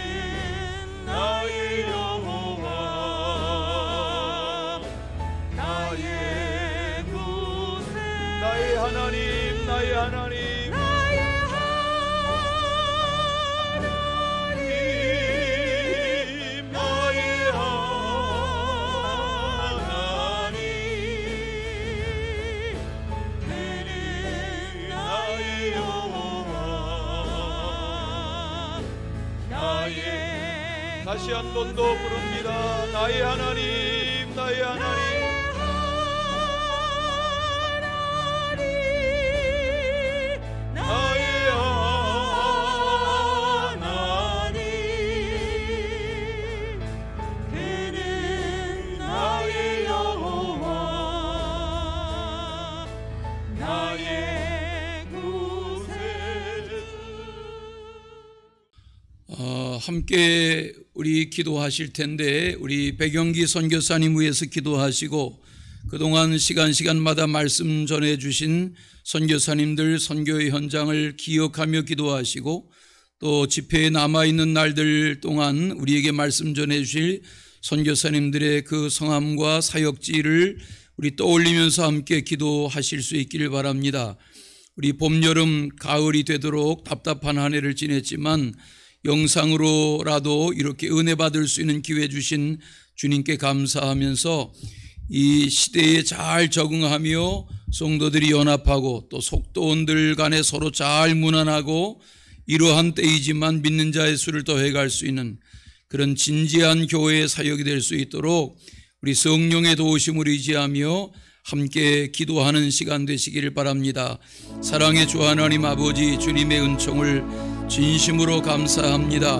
나의 여호와, 나의 구세, 나의 하나님, 나의 하나님, 나의 하나님, 나의 하나님, 그는 나의 여호와, 나의 다시 한 번 더 부릅니다. 나의 하나님, 나의 하나님, 나의 하나님, 그는 나의 여호와, 나의 구세주. 함께 우리 기도하실 텐데 우리 백영기 선교사님 위해서 기도하시고 그동안 시간마다 말씀 전해주신 선교사님들 선교의 현장을 기억하며 기도하시고 또 집회에 남아있는 날들 동안 우리에게 말씀 전해주실 선교사님들의 그 성함과 사역지를 우리 떠올리면서 함께 기도하실 수 있기를 바랍니다. 우리 봄, 여름, 가을이 되도록 답답한 한 해를 지냈지만 영상으로라도 이렇게 은혜 받을 수 있는 기회 주신 주님께 감사하면서 이 시대에 잘 적응하며 성도들이 연합하고 또 속도원들 간에 서로 잘 문안하고 이러한 때이지만 믿는 자의 수를 더해갈 수 있는 그런 진지한 교회의 사역이 될 수 있도록 우리 성령의 도우심을 의지하며 함께 기도하는 시간 되시기를 바랍니다. 사랑의 주 하나님 아버지, 주님의 은총을 진심으로 감사합니다.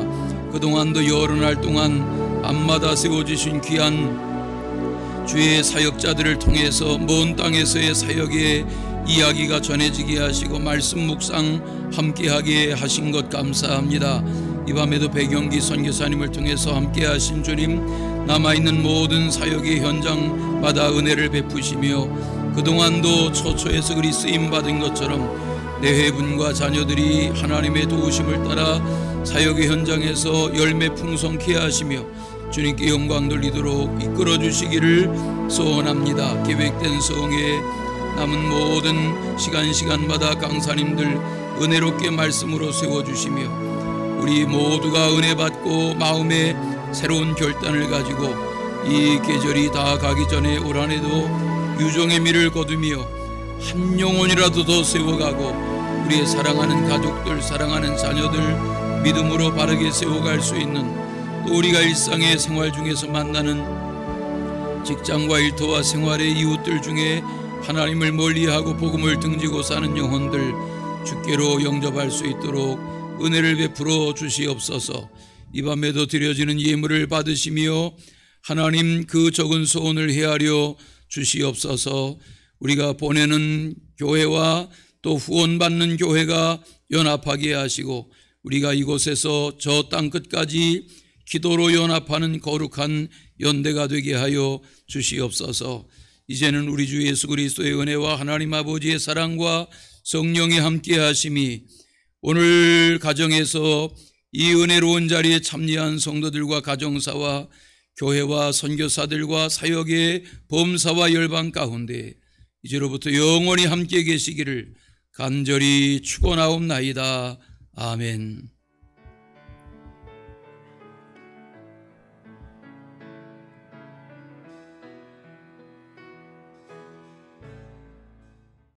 그동안도 여러 날 동안 밤마다 세워주신 귀한 주의 사역자들을 통해서 먼 땅에서의 사역의 이야기가 전해지게 하시고 말씀 묵상 함께하게 하신 것 감사합니다. 이 밤에도 백영기 선교사님을 통해서 함께하신 주님, 남아있는 모든 사역의 현장마다 은혜를 베푸시며 그동안도 초초에서 그리 쓰임받은 것처럼 내회분과 자녀들이 하나님의 도우심을 따라 사역의 현장에서 열매 풍성케 하시며 주님께 영광 돌리도록 이끌어 주시기를 소원합니다. 계획된 성에 남은 모든 시간마다 강사님들 은혜롭게 말씀으로 세워주시며 우리 모두가 은혜 받고 마음에 새로운 결단을 가지고 이 계절이 다 가기 전에 올 한 해도 유종의 미를 거두며 한 영혼이라도 더 세워가고 우리의 사랑하는 가족들, 사랑하는 자녀들 믿음으로 바르게 세워갈 수 있는 또 우리가 일상의 생활 중에서 만나는 직장과 일터와 생활의 이웃들 중에 하나님을 멀리하고 복음을 등지고 사는 영혼들 주께로 영접할 수 있도록 은혜를 베풀어 주시옵소서. 이 밤에도 드려지는 예물을 받으시며 하나님 그 적은 소원을 헤아려 주시옵소서. 우리가 보내는 교회와 또 후원받는 교회가 연합하게 하시고 우리가 이곳에서 저 땅 끝까지 기도로 연합하는 거룩한 연대가 되게 하여 주시옵소서. 이제는 우리 주 예수 그리스도의 은혜와 하나님 아버지의 사랑과 성령의 함께 하심이 오늘 가정에서 이 은혜로운 자리에 참여한 성도들과 가정사와 교회와 선교사들과 사역의 범사와 열방 가운데 이제로부터 영원히 함께 계시기를 간절히 축원하옵나이다. 아멘.